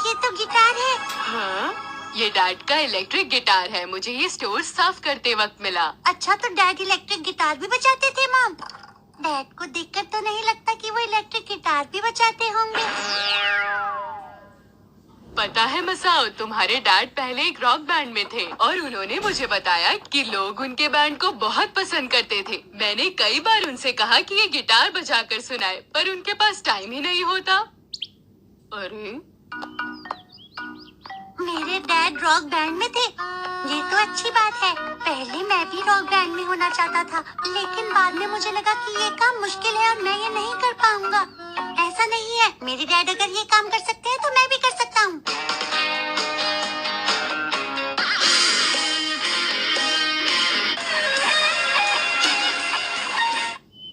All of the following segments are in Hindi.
ये तो गिटार है। हाँ, ये डैड का इलेक्ट्रिक गिटार है। मुझे ये स्टोर साफ करते वक्त मिला। अच्छा, तो डैड इलेक्ट्रिक गिटार भी बजाते थे मॉम? डैड को देखकर तो नहीं लगता कि वो इलेक्ट्रिक गिटार भी बजाते होंगे। पता है मसाओ, तुम्हारे डैड पहले एक रॉक बैंड में थे और उन्होंने मुझे बताया कि लोग उनके बैंड को बहुत पसंद करते थे। मैंने कई बार उनसे कहा कि ये गिटार बजाकर सुनाए, पर उनके पास टाइम ही नहीं होता। अरे, मेरे डैड रॉक बैंड में थे। ये तो अच्छी बात है। पहले मैं भी रॉक बैंड में होना चाहता था, लेकिन बाद में मुझे लगा कि ये काम मुश्किल है और मैं ये नहीं कर पाऊंगा। ऐसा नहीं है, मेरे डैड अगर ये काम कर सकते हैं तो मैं भी कर सकता हूँ।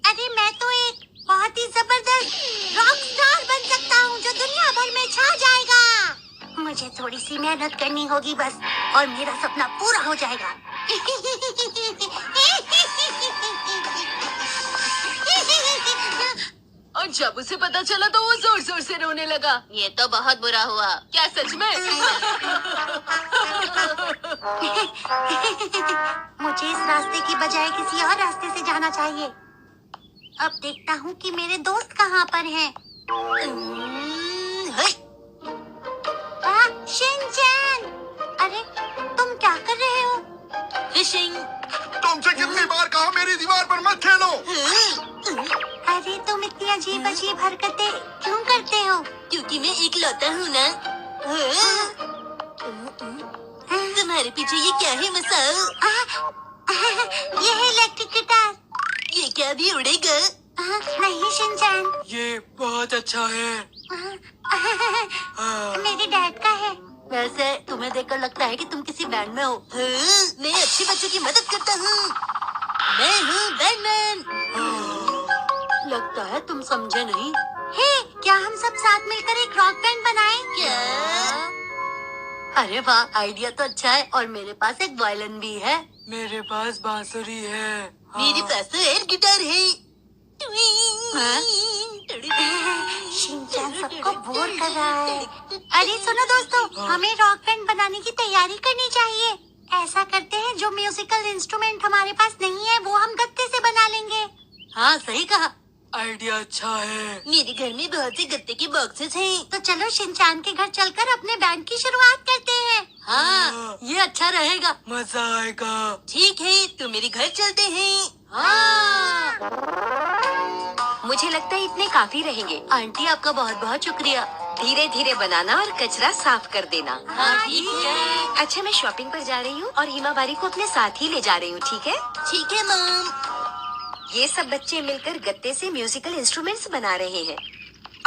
अरे मैं तो एक बहुत ही जबरदस्त रॉक स्टार बन सकता हूँ जो दुनिया भर में छा जाएगा। मुझे थोड़ी सी मेहनत करनी होगी बस, और मेरा सपना पूरा हो जाएगा। और जब उसे पता चला तो वो जोर जोर से रोने लगा। ये तो बहुत बुरा हुआ। क्या सच में? मुझे इस रास्ते की बजाय किसी और रास्ते से जाना चाहिए। अब देखता हूँ कि मेरे दोस्त कहाँ पर हैं। शिनचैन! अरे तुम क्या कर रहे हो? फिशिंग। तुमसे कितनी बार कहा मेरी दीवार पर मत खेलो। अरे तुम इतनी अजीब अजीब हरकतें क्यों करते हो? क्योंकि मैं इकलौता हूँ ना। तुम्हारे पीछे ये क्या है मसाओ? ये है इलेक्ट्रिक गिटार। ये क्या भी उड़ेगा? नहीं शिनचैन, ये बहुत अच्छा है। मेरे डैड का है। वैसे तुम्हें देखकर लगता है कि तुम किसी बैंड में हो। मैं अच्छे बच्चों की मदद करता हूँ। मैं हूँ बैंडमैन। लगता है तुम समझे नहीं। हे, क्या हम सब साथ मिलकर एक रॉक बैंड बनाएं? क्या? अरे वाह, आइडिया तो अच्छा है। और मेरे पास एक वायलिन भी है। मेरे पास बांसुरी है। मेरे पास तो एयर गिटार है। शिनचैन सबको बोर कर रहा है। अरे सुनो दोस्तों, हमें रॉक बैंड बनाने की तैयारी करनी चाहिए। ऐसा करते हैं, जो म्यूजिकल इंस्ट्रूमेंट हमारे पास नहीं है वो हम गत्ते से बना लेंगे। हाँ सही कहा। आइडिया अच्छा है। मेरे घर में बहुत से गत्ते के बॉक्सेस हैं। तो चलो शिनचैन के घर चलकर अपने बैंड की शुरुआत करते हैं। हाँ, ये अच्छा रहेगा। मजा आएगा। ठीक है, तो मेरे घर चलते हैं। हाँ। मुझे लगता है इतने काफी रहेंगे। आंटी आपका बहुत बहुत शुक्रिया। धीरे धीरे बनाना और कचरा साफ कर देना। हाँ ठीक है। अच्छा, मैं शॉपिंग पर जा रही हूँ और हिमावारी को अपने साथ ही ले जा रही हूँ, ठीक है? ठीक है मॉम। ये सब बच्चे मिलकर गत्ते से म्यूजिकल इंस्ट्रूमेंट्स बना रहे हैं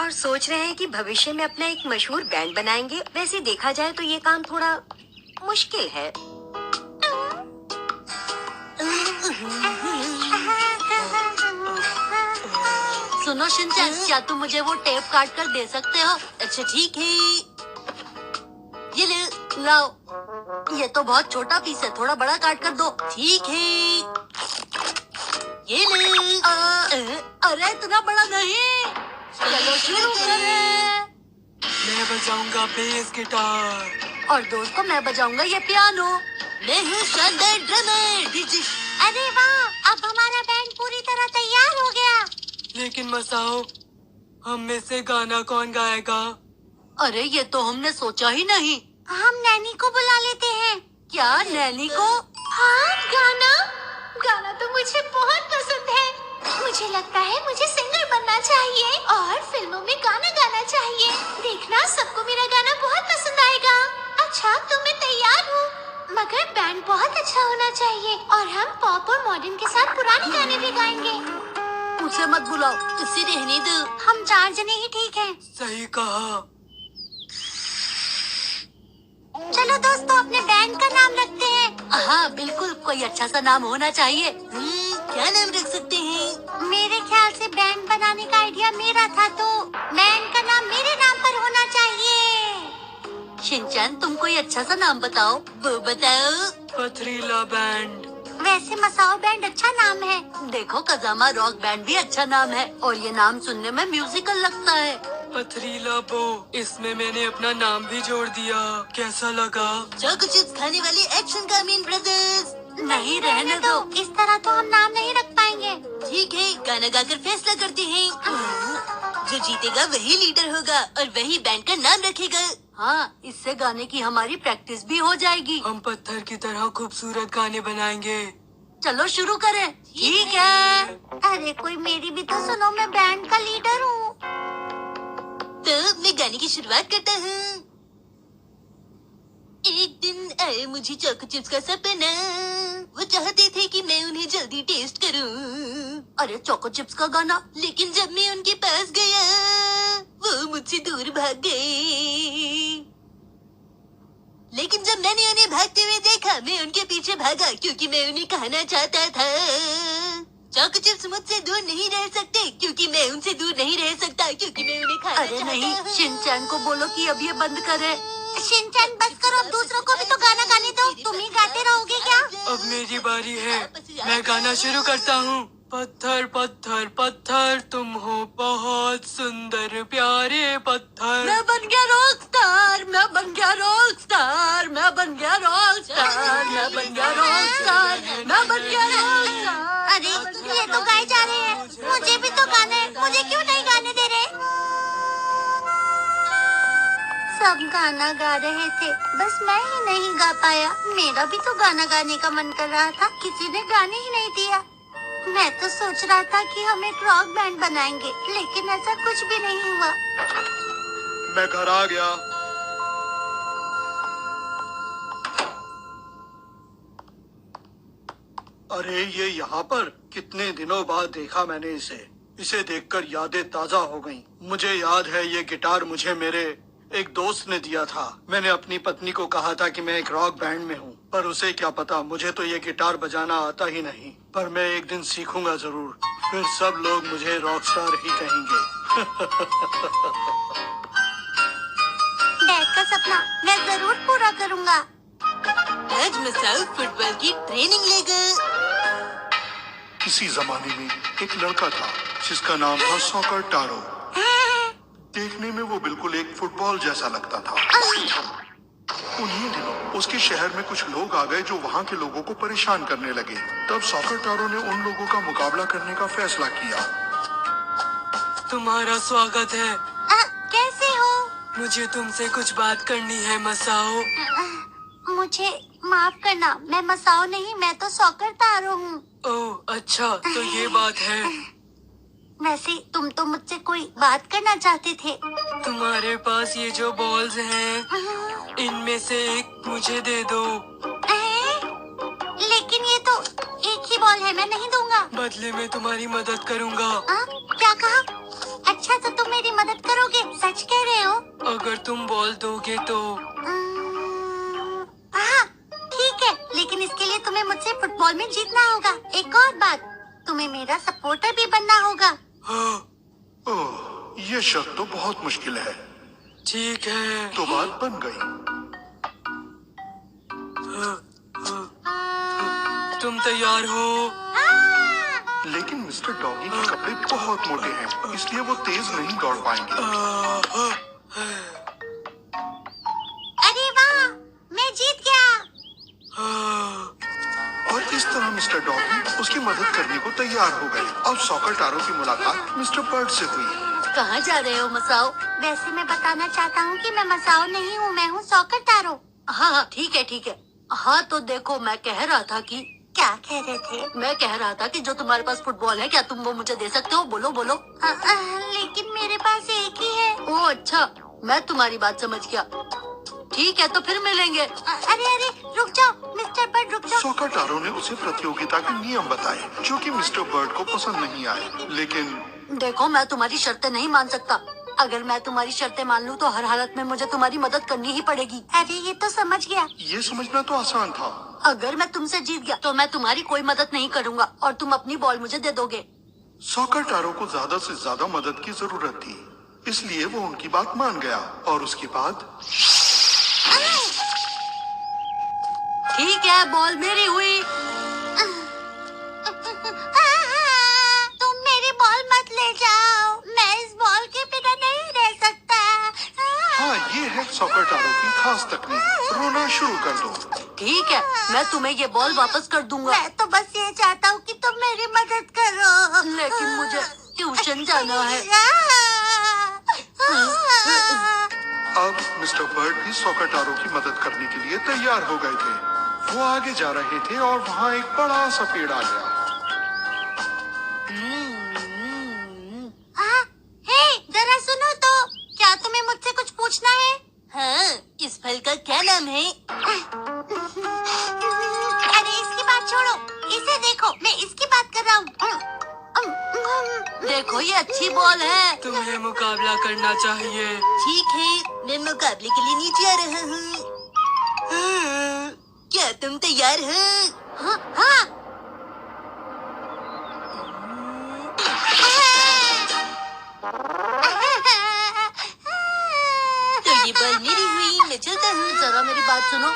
और सोच रहे हैं कि भविष्य में अपना एक मशहूर बैंड बनाएंगे। वैसे देखा जाए तो ये काम थोड़ा मुश्किल है। सुनो शिनचैन, क्या तुम मुझे वो टेप काट कर दे सकते हो? अच्छा ठीक है। ये ले, लाओ। ये तो बहुत छोटा पीस है, थोड़ा बड़ा काट कर दो। ठीक है। ये ले। अरे इतना बड़ा नहीं। चलो शुरू करें। मैं बजाऊंगा बेस गिटार। और दोस्त को मैं बजाऊंगा ये पियानो। मैं हूँ शानदार ड्रमर डीजे। अरे वाह, अब हमारा बैंड पूरी तरह तैयार हो गया। लेकिन मसाओ, हम में से गाना कौन गाएगा? अरे ये तो हमने सोचा ही नहीं। हम नैनी को बुला लेते हैं। क्या नैनी को? हाँ, गाना तो मुझे बहुत पसंद है। मुझे लगता है मुझे सिंगर बनना चाहिए और फिल्मों में गाना गाना चाहिए। देखना, सबको मेरा गाना बहुत पसंद आएगा। अच्छा, तो मैं तैयार हूँ, मगर बैंड बहुत अच्छा होना चाहिए और हम पॉप और मॉडर्न के साथ पुराने गाने भी गाएंगे। उसे मत बुलाओ, इसे रहने दो। हम 4 जने ही ठीक हैं। सही कहा। चलो दोस्तों, अपने बैंड का नाम रखते हैं। हाँ बिल्कुल, कोई अच्छा सा नाम होना चाहिए। क्या नाम रख सकते हैं? मेरे ख्याल से बैंड बनाने का आइडिया मेरा था, तो बैंड का नाम मेरे नाम पर होना चाहिए। शिनचैन, तुम कोई अच्छा सा नाम बताओ। वो बताओ। पथरीला बैंड। वैसे मसाओ बैंड अच्छा नाम है। देखो, कजामा रॉक बैंड भी अच्छा नाम है और ये नाम सुनने में म्यूजिकल लगता है। पथरीला बो, इसमें मैंने अपना नाम भी जोड़ दिया। कैसा लगा? चोको चिप्स खाने वाले एक्शन कामीन ब्रदर्स। नहीं रहने दो, इस तरह तो हम नाम नहीं रख पाएंगे। ठीक है, गाना गाकर फैसला करते हैं। जो जीतेगा वही लीडर होगा और वही बैंड का नाम रखेगा। हाँ, इससे गाने की हमारी प्रैक्टिस भी हो जाएगी। हम पत्थर की तरह खूबसूरत गाने बनाएंगे। चलो शुरू करें। ठीक है। अरे कोई मेरी भी तो सुनो, मैं बैंड का लीडर हूँ। तो मैं गाने की शुरुआत करता हूँ। एक दिन आए मुझे चोको चिप्स का सपना, वो चाहते थे कि मैं उन्हें जल्दी टेस्ट करूं। अरे चोको चिप्स का गाना, लेकिन जब मैं उनके पास गया वो मुझसे दूर भाग गए। लेकिन जब मैंने उन्हें भागते हुए देखा, मैं उनके पीछे भागा क्योंकि मैं उन्हें खाना चाहता था। चोको चिप्स मुझसे दूर नहीं रह सकते क्योंकि मैं उनसे दूर नहीं रह सकता क्योंकि मैं उन्हें खाना चाहता हूं। अरे नहीं, शिनचैन को बोलो कि अब ये बंद करे। शिनचैन बस करो, अब दूसरों को भी तो गाना गाने दो। तुम ही गाते रहोगे क्या? अब मेरी बारी है, मैं गाना शुरू करता हूँ। पत्थर पत्थर पत्थर, तुम हो बहुत सुंदर प्यारे पत्थर। मैं बन गया रॉक स्टार, मैं बन गया रॉक स्टार, मैं बन गया रॉक स्टार, मैं बन गया रॉक स्टार, मैं बन गया रॉक स्टार। अरे ये तो गाए जा रहे हैं, मुझे भी तो गाना है, मुझे क्यों नहीं गाने दे रहे? सब गाना गा रहे थे, बस मैं ही नहीं गा पाया। मेरा भी तो गाना गाने का मन कर रहा था, किसी ने गाने ही नहीं दिया। मैं तो सोच रहा था कि हम एक रॉक बैंड बनाएंगे, लेकिन ऐसा कुछ भी नहीं हुआ। मैं घर आ गया। अरे ये यहाँ पर कितने दिनों बाद देखा मैंने इसे देखकर यादें ताजा हो गईं। मुझे याद है ये गिटार मुझे मेरे एक दोस्त ने दिया था। मैंने अपनी पत्नी को कहा था कि मैं एक रॉक बैंड में हूँ, पर उसे क्या पता मुझे तो ये गिटार बजाना आता ही नहीं। पर मैं एक दिन सीखूंगा जरूर, फिर सब लोग मुझे रॉक स्टार ही कहेंगे। डैड का सपना मैं जरूर पूरा करूँगा। आज मसाउ फुटबॉल की ट्रेनिंग लेगा। किसी जमाने में एक लड़का था जिसका नाम था सॉकर टारो। देखने में वो बिल्कुल एक फुटबॉल जैसा लगता था। उन्हीं दिनों उसके शहर में कुछ लोग आ गए जो वहाँ के लोगों को परेशान करने लगे। तब सॉकर टारो ने उन लोगों का मुकाबला करने का फैसला किया। तुम्हारा स्वागत है। कैसे हो? मुझे तुमसे कुछ बात करनी है मसाओ। मुझे माफ करना, मैं मसाओ नहीं, मैं तो सॉकर टारो हूँ। ओह अच्छा, तो ये बात है। वैसे तुम तो मुझसे कोई बात करना चाहते थे। तुम्हारे पास ये जो बॉल्स हैं, इनमें से एक मुझे दे दो। लेकिन ये तो एक ही बॉल है, मैं नहीं दूंगा। बदले में तुम्हारी मदद करूँगा। क्या कहा? अच्छा तो तुम मेरी मदद करोगे? सच कह रहे हो? अगर तुम बॉल दोगे तो। हाँ ठीक है, लेकिन इसके लिए तुम्हें मुझसे फुटबॉल में जीतना होगा। एक और बात, तुम्हें मेरा सपोर्टर भी बनना होगा। ओह, ये शर्त तो बहुत मुश्किल है। ठीक है। तो बात बन गई। तुम तैयार हो? लेकिन मिस्टर डॉगी के कपड़े बहुत मोटे हैं, इसलिए वो तेज नहीं दौड़ पाएंगे। अरे वाह, मैं जीत गया। और इस तरह मिस्टर डॉगी उसकी मदद करने को तैयार हो गए। अब सॉकर टारो की मुलाकात मिस्टर बर्ड से हुई। कहाँ जा रहे हो मसाओ? वैसे मैं बताना चाहता हूँ कि मैं मसाओ नहीं हूँ, मैं हूँ सॉकर टारो। हाँ ठीक है ठीक है। हाँ तो देखो, मैं कह रहा था कि। क्या कह रहे थे? मैं कह रहा था कि जो तुम्हारे पास फुटबॉल है, क्या तुम वो मुझे दे सकते हो? बोलो बोलो। लेकिन मेरे पास एक ही है। ओह अच्छा, मैं तुम्हारी बात समझ गया। ठीक है तो फिर मिलेंगे। अरे रुक जाओ मिस्टर बर्ड, रुक जाओ। सॉकर टारो ने उसे प्रतियोगिता के नियम बताए जो कि मिस्टर बर्ड को पसंद नहीं आए। लेकिन देखो, मैं तुम्हारी शर्तें नहीं मान सकता। अगर मैं तुम्हारी शर्तें मान लूँ तो हर हालत में मुझे तुम्हारी मदद करनी ही पड़ेगी। अरे ये तो समझ गया। ये समझना तो आसान था। अगर मैं तुमसे जीत गया तो मैं तुम्हारी कोई मदद नहीं करूँगा और तुम अपनी बॉल मुझे दे दोगे। सॉकर टारो को ज्यादा से ज्यादा मदद की जरूरत थी, इसलिए वो उनकी बात मान गया। और उसके बाद ठीक है, बॉल मेरी हुई। तुम मेरी बॉल मत ले जाओ, मैं इस बॉल के बिना नहीं रह सॉकर टारो की खास तकनीक, रोना शुरू कर दो। ठीक है, मैं तुम्हें ये बॉल वापस कर दूंगा। मैं तो बस ये चाहता हूँ कि तुम मेरी मदद करो। लेकिन मुझे ट्यूशन जाना है। अब मिस्टर बर्ड भी सॉकर टारो की मदद करने के लिए तैयार हो गए थे। वो आगे जा रहे थे और वहाँ एक बड़ा सा पेड़ आ गया। हे, जरा सुनो तो, क्या तुम्हें मुझसे कुछ पूछना है? हाँ, इस फल का क्या नाम है? अरे इसकी बात छोड़ो, इसे देखो, मैं इसकी बात कर रहा हूँ। देखो ये अच्छी बॉल है। तुम्हें मुकाबला करना चाहिए। ठीक है, मैं मुकाबले के लिए नीचे आ रहा हूँ। क्या तुम तैयार हो? हाँ, हाँ। तो ये बॉल मेरी हुई, मैं चलता हूँ। जरा मेरी बात सुनो।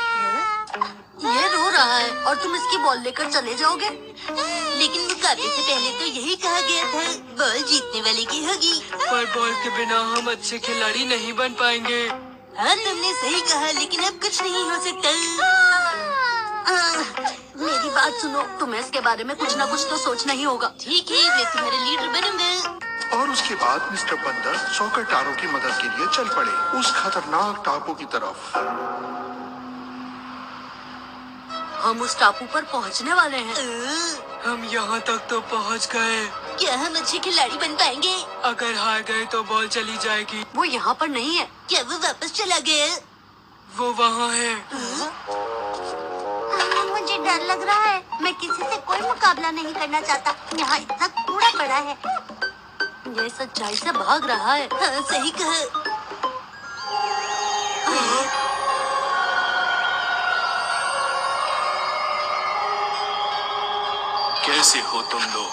ये रो रहा है और तुम इसकी बॉल लेकर चले जाओगे? लेकिन मुकाबले से पहले तो यही कहा गया था, बॉल जीतने वाले की होगी। पर बॉल के बिना हम अच्छे खिलाड़ी नहीं बन पाएंगे। हाँ, तुमने सही कहा, लेकिन अब कुछ नहीं हो सकता। मेरी बात सुनो, तुम्हें इसके बारे में कुछ ना कुछ तो सोचना ही होगा। ठीक है, मैं तुम्हारे लीडर बनूंगा। और उसके बाद मिस्टर बंदर सॉकर टारो की मदद के लिए चल पड़े उस खतरनाक टापू की तरफ। हम उस टापू पर पहुंचने वाले हैं। हम यहाँ तक तो पहुँच गए। क्या हम अच्छे खिलाड़ी बन पाएंगे? अगर हार गए तो बॉल चली जाएगी। वो यहाँ पर नहीं है। क्या वो वापस चला गया? वो वहाँ है। मुझे डर लग रहा है। मैं किसी से कोई मुकाबला नहीं करना चाहता। यहाँ इतना कूड़ा पड़ा है। ये सच्चाई से भाग रहा है। हाँ, सही कहा। कैसे हो तुम लोग?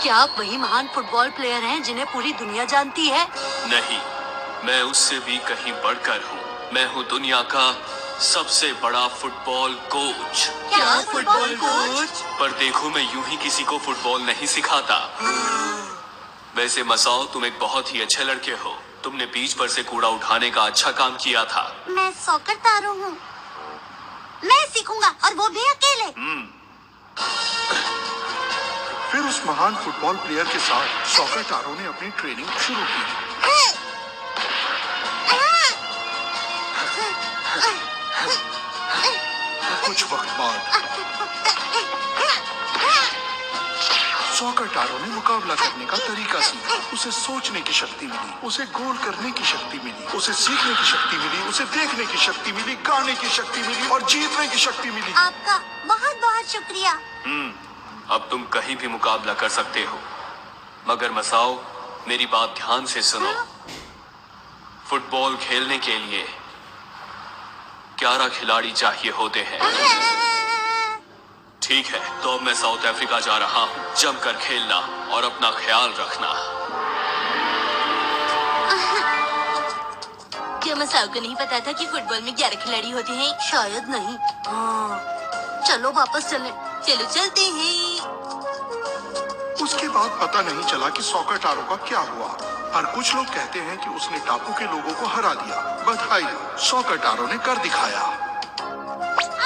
क्या आप वही महान फुटबॉल प्लेयर हैं जिन्हें पूरी दुनिया जानती है? नहीं, मैं उससे भी कहीं बढ़कर हूँ। मैं हूँ दुनिया का सबसे बड़ा फुटबॉल कोच। क्या फुटबॉल कोच? पर देखो, मैं यूं ही किसी को फुटबॉल नहीं सिखाता। वैसे मसाओ, तुम एक बहुत ही अच्छे लड़के हो। तुमने बीच पर से कूड़ा उठाने का अच्छा काम किया था। मैं सॉकर तारो हूँ। मैं सीखूंगा, और वो भी अकेले। फिर उस महान फुटबॉल प्लेयर के साथ सॉकर टारो ने अपनी ट्रेनिंग शुरू की। कुछ वक्त बाद सॉकर टारो ने मुकाबला करने का तरीका सीखा। उसे सोचने की शक्ति मिली, उसे गोल करने की शक्ति मिली, उसे सीखने की शक्ति मिली, उसे देखने की शक्ति मिली, गाने की शक्ति मिली और जीतने की शक्ति मिली। आपका बहुत बहुत शुक्रिया। अब तुम कहीं भी मुकाबला कर सकते हो, मगर मसाओ, मेरी बात ध्यान से सुनो। फुटबॉल खेलने के लिए 11 खिलाड़ी चाहिए होते हैं। ठीक है, तो अब मैं साउथ अफ्रीका जा रहा हूँ। जमकर खेलना और अपना ख्याल रखना। क्या मसाओ को नहीं पता था कि फुटबॉल में 11 खिलाड़ी होते हैं? शायद नहीं। हाँ, चलो वापस चलें। चलो चलते हैं। उसके बाद पता नहीं चला कि सॉकर टारो का क्या हुआ, पर कुछ लोग कहते हैं कि उसने टापू के लोगों को हरा दिया। बधाई, सॉकर टारो ने कर दिखाया।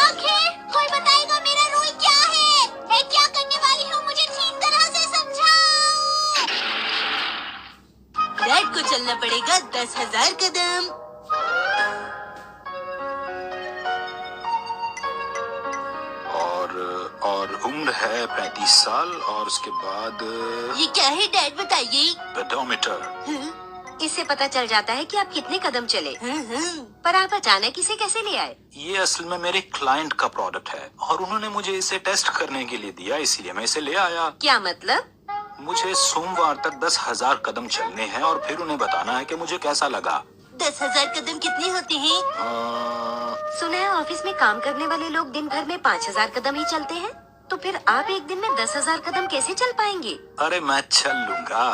आखिर कोई बताएगा मेरा रोल क्या है? मैं क्या करने वाली हूँ? मुझे ठीक तरह से समझाओ। डैड को चलना पड़ेगा 10,000 कदम। और उम्र है 35 साल और उसके बाद ये क्या है डैड, बताइए। पेडोमीटर। इससे पता चल जाता है कि आप कितने कदम चले। पर आप अचानक इसे कैसे ले आए? ये असल में मेरे क्लाइंट का प्रोडक्ट है और उन्होंने मुझे इसे टेस्ट करने के लिए दिया, इसीलिए मैं इसे ले आया। क्या मतलब? मुझे सोमवार तक 10,000 कदम चलने हैं और फिर उन्हें बताना है कि मुझे कैसा लगा। 10,000 कदम कितने होते हैं? सुना है ऑफिस में काम करने वाले लोग दिन भर में 5,000 कदम ही चलते हैं। तो फिर आप एक दिन में 10,000 कदम कैसे चल पाएंगे? अरे मैं चल लूंगा।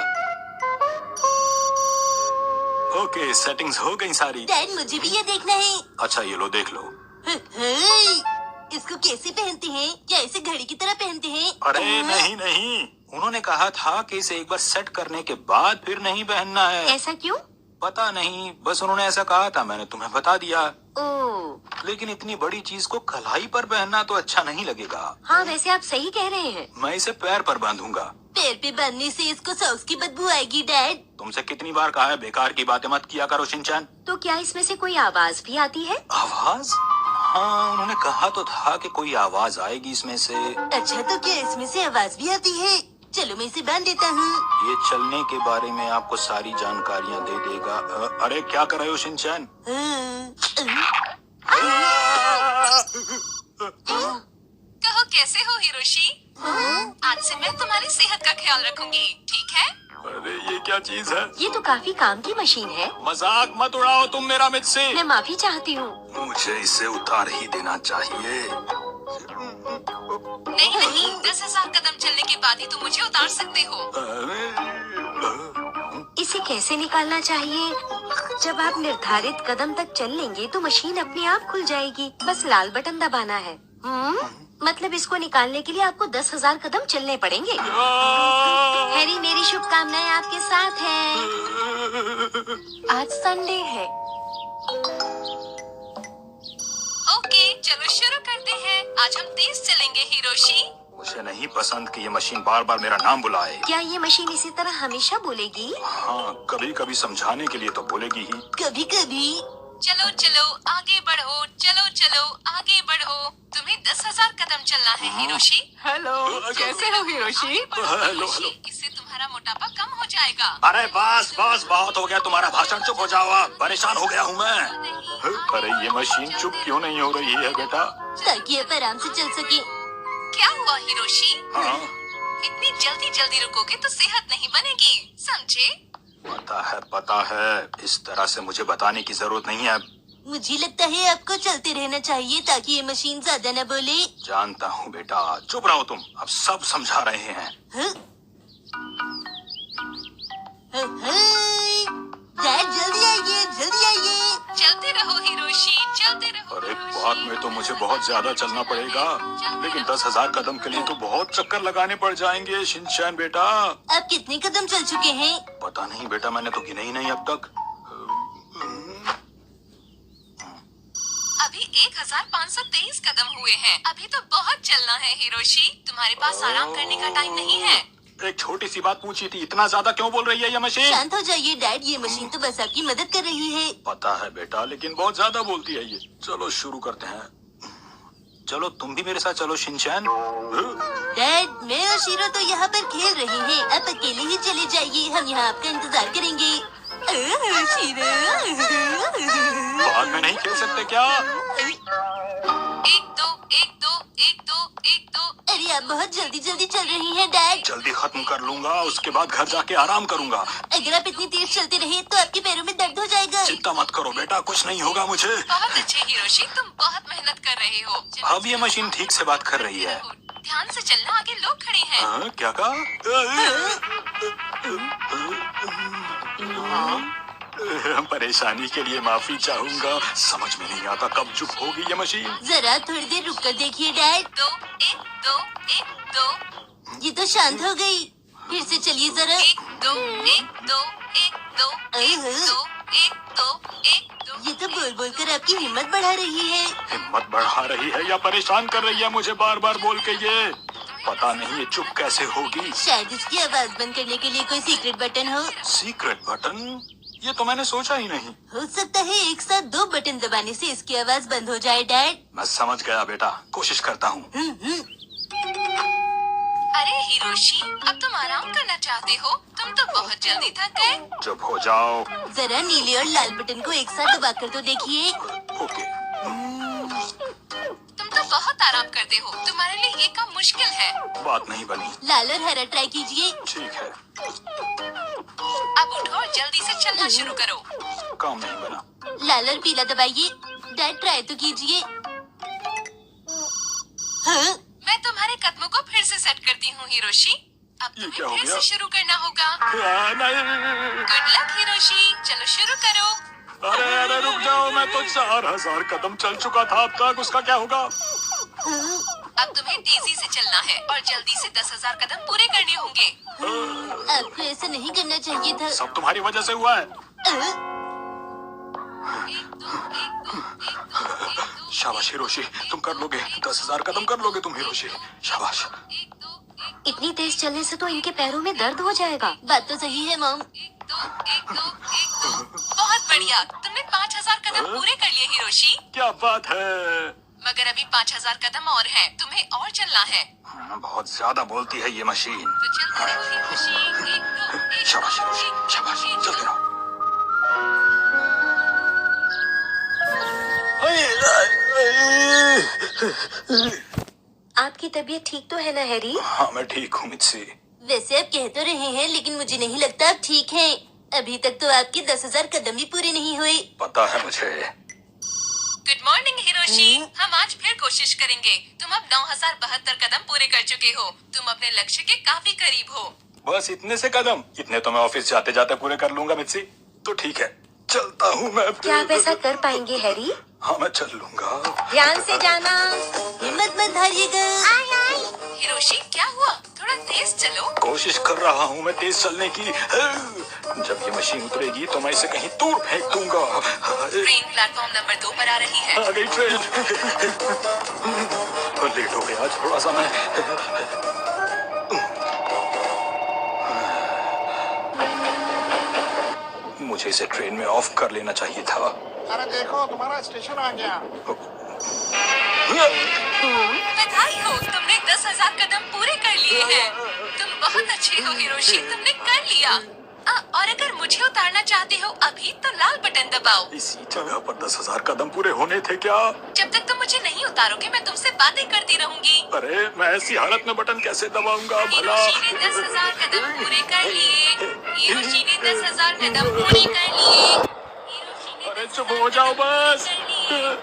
ओके, सेटिंग्स हो गई सारी। डैड, मुझे भी ये देखना है। अच्छा, ये लो, देख लो। इसको कैसे पहनते हैं? क्या इसे घड़ी की तरह पहनते हैं? अरे नहीं, उन्होंने कहा था कि इसे एक बार सेट करने के बाद फिर नहीं पहनना है। ऐसा क्यों? पता नहीं, बस उन्होंने ऐसा कहा था, मैंने तुम्हें बता दिया। ओह, लेकिन इतनी बड़ी चीज को कलाई पर पहनना तो अच्छा नहीं लगेगा। हाँ वैसे आप सही कह रहे हैं। मैं इसे पैर पर बांधूंगा। पैर पे बांधने से इसको सॉक्स की बदबू आएगी डैड। तुमसे कितनी बार कहा है बेकार की बातें मत किया करो शिनचैन। तो क्या इसमें से कोई आवाज भी आती है? आवाज? हाँ, उन्होंने कहा तो था कि कोई आवाज आएगी इसमें से। अच्छा, तो क्या इसमें से आवाज भी आती है? चलो मैं इसे बांध देता हूँ। ये चलने के बारे में आपको सारी जानकारियाँ दे देगा। अरे क्या कर रहे हो शिनचैन? कहो कैसे हो हिरोशी? आज से मैं तुम्हारी सेहत का ख्याल रखूंगी, ठीक है? अरे ये क्या चीज है? ये तो काफी काम की मशीन है। मजाक मत उड़ाओ तुम मेरा मुझसे। मैं माफी चाहती हूँ। मुझे इसे उतार ही देना चाहिए। नहीं नहीं, 10,000 कदम चलने के बाद ही तुम मुझे उतार सकते हो। इसे कैसे निकालना चाहिए? जब आप निर्धारित कदम तक चल लेंगे तो मशीन अपने आप खुल जाएगी। बस लाल बटन दबाना है। मतलब इसको निकालने के लिए आपको 10,000 कदम चलने पड़ेंगे। हैरी, मेरी शुभकामनाएं आपके साथ हैं। आज संडे है। ओके, चलो शुरू करते हैं। आज हम तेज चलेंगे हिरोशी। मुझे नहीं पसंद कि ये मशीन बार बार मेरा नाम बुलाए। क्या ये मशीन इसी तरह हमेशा बोलेगी? हाँ, कभी कभी समझाने के लिए तो बोलेगी ही। कभी कभी। चलो चलो आगे बढ़ो, चलो चलो आगे बढ़ो। तुम्हें 10,000 कदम चलना है हिरोशी। हेलो, कैसे हो हिरोशी? हेलो। इससे तुम्हारा मोटापा कम हो जाएगा। अरे बस बस, बहुत हो गया तुम्हारा भाषण, चुप हो जाओ आप। परेशान हो गया हूँ मैं। अरे ये मशीन चुप क्यों नहीं हो रही है बेटा? ताकि आप आराम से चल सके। क्या हुआ हिरोशी? हाँ, इतनी जल्दी जल्दी रुकोगे तो सेहत नहीं बनेगी, समझे? पता है। इस तरह से मुझे बताने की जरूरत नहीं है। मुझे लगता है आपको चलते रहना चाहिए ताकि ये मशीन ज्यादा न बोले। जानता हूँ बेटा, चुप रहो तुम, अब सब समझा रहे हैं। डैड जल्दी आइए, जल्दी आइए। चलते रहो हिरोशी, चलते रहो। अरे पार्क में तो मुझे बहुत ज्यादा चलना पड़ेगा, लेकिन 10,000 कदम के लिए तो बहुत चक्कर लगाने पड़ जाएंगे शिनचैन बेटा। आप कितने कदम चल चुके हैं? पता नहीं बेटा, मैंने तो गिने ही नहीं अब तक। अभी 1,523 कदम हुए हैं। अभी तो बहुत चलना है हिरोशी। तुम्हारे पास आराम करने का टाइम नहीं है। एक छोटी सी बात पूछी थी, इतना ज्यादा क्यों बोल रही है ये मशीन? शांत हो जाइए डैड, ये मशीन तो बस आपकी मदद कर रही है। पता है बेटा, लेकिन बहुत ज्यादा बोलती है ये। चलो शुरू करते हैं। चलो तुम भी मेरे साथ चलो शिनचैन। डैड, मैं और शीरो तो यहाँ पर खेल रहे हैं। आप अकेले ही चले जाइए, हम यहाँ आपका इंतजार करेंगे। शीरो, बाद में नहीं खेल सकते क्या? 1 2 1 2 1 2 1 2। अरे आप बहुत जल्दी जल्दी चल रही हैं डैड। जल्दी खत्म कर लूंगा, उसके बाद घर जाके आराम करूंगा। अगर आप इतनी तेज चलते रहे तो आपके पैरों में दर्द हो जाएगा। चिंता मत करो बेटा, कुछ नहीं होगा मुझे। बहुत अच्छे हिरोशी, तुम बहुत मेहनत कर रहे हो। अब ये मशीन ठीक से बात कर रही है। ध्यान से चलना, आगे लोग खड़े हैं। हाँ, क्या कहा? परेशानी के लिए माफी चाहूंगा। समझ में नहीं आता कब चुप होगी ये मशीन। जरा थोड़ी देर रुक कर देखिए डैड। 2 1 2 1 2। ये तो शांत हो गई। फिर से चलिए जरा। 1 2 1 2 1 2 1 2 1 2 1 2। ये तो बोल बोल कर आपकी हिम्मत बढ़ा रही है। हिम्मत बढ़ा रही है या परेशान कर रही है मुझे बार बार बोल के? ये पता नहीं ये चुप कैसे होगी। शायद इसकी आवाज बंद करने के लिए कोई सीक्रेट बटन हो। Secret button? ये तो मैंने सोचा ही नहीं। हो सकता है एक साथ 2 बटन दबाने से इसकी आवाज बंद हो जाए डैड। मैं समझ गया बेटा, कोशिश करता हूँ। अरे हिरोशी, अब तुम आराम करना चाहते हो? तुम तो बहुत जल्दी थक गए। चुप हो जाओ। जरा नीले और लाल बटन को एक साथ दबाकर तो देखिए। ओके। तुम तो बहुत आराम करते हो। तुम्हारे लिए ये काम मुश्किल है। बात नहीं बनी। लाल और हरा ट्राई कीजिए। ठीक है। अब उठो और जल्दी से चलना शुरू करो। काम नहीं बना। लाल और पीला दबाइए। डैड ट्राई तो कीजिए। हाँ? मैं तुम्हारे कदमों को फिर से सेट करती हूँ हिरोशी। अब ये क्या तुम्हें हो फिर गया? से शुरू करना होगा। नहीं। गुड लक हिरोशी, चलो शुरू करो। अरे अरे रुक जाओ, मैं तो 4,000 कदम चल चुका था अब तक। उसका क्या होगा? अब तुम्हें तेजी से चलना है और जल्दी से 10,000 कदम पूरे करने होंगे। आपको ऐसा नहीं करना चाहिए था। सब तुम्हारी वजह से हुआ है। शाबाश हिरोशी, तुम कर लोगे। 10,000 कदम कर लोगे तुम हिरोशी। शाबाश। इतनी तेज चलने से तो इनके पैरों में दर्द हो जाएगा। बात तो सही है मॉम। बहुत बढ़िया, तुमने 5000 कदम पूरे कर लिए हिरोशी। क्या बात है। मगर अभी 5000 कदम और हैं, तुम्हें और चलना है। बहुत ज्यादा बोलती है ये मशीन। तो चलते रहो हिरोशी। 1 2 1 शाबाश हिरोशी, शाबाश, चलते रहो। आपकी तबीयत ठीक तो है ना हैरी? हाँ मैं ठीक हूँ मित्सी। वैसे आप कह तो रहे हैं, लेकिन मुझे नहीं लगता आप ठीक हैं। अभी तक तो आपके 10,000 कदम भी पूरे नहीं हुए। पता है मुझे। Good morning Hiroshi. हम आज फिर कोशिश करेंगे। तुम अब 9072 कदम पूरे कर चुके हो। तुम अपने लक्ष्य के काफी करीब हो। बस इतने से कदम? इतने तो मैं ऑफिस जाते जाते पूरे कर लूंगा मित्सी। तो ठीक है, चलता हूँ मैं। क्या आप ऐसा कर पाएंगे हैरी? हाँ मैं चल लूंगा। ध्यान से जाना। हिम्मत मत हारिएगा। हिरोशी क्या हुआ? थोड़ा तेज चलो। कोशिश कर रहा हूँ मैं तेज चलने की। जब ये मशीन उतरेगी तो मैं इसे कहीं दूर फेंक दूंगा। ट्रेन प्लेटफॉर्म नंबर 2 पर आ रही है। आ गई ट्रेन। लेट हो गया थोड़ा सा मैं। मुझे इसे ट्रेन में ऑफ कर लेना चाहिए था। अरे देखो तुम्हारा स्टेशन आ गया। बधाई हो, तुमने 10,000 कदम पूरे कर लिए हैं। तुम बहुत अच्छे हो हिरोशी, तुमने कर लिया। और अगर मुझे उतारना चाहते हो अभी तो लाल बटन दबाओ। इसी जगह पर 10,000 कदम पूरे होने थे क्या? जब तक तुम मुझे नहीं उतारोगे मैं तुमसे बातें करती रहूंगी। अरे मैं ऐसी हालत में बटन कैसे दबाऊंगा भला? हिरोशी ने 10,000 कदम पूरे कर लिए। हिरोशी ने 10,000 कदम पूरे कर लिए। अरे चुप हो जाओ बस।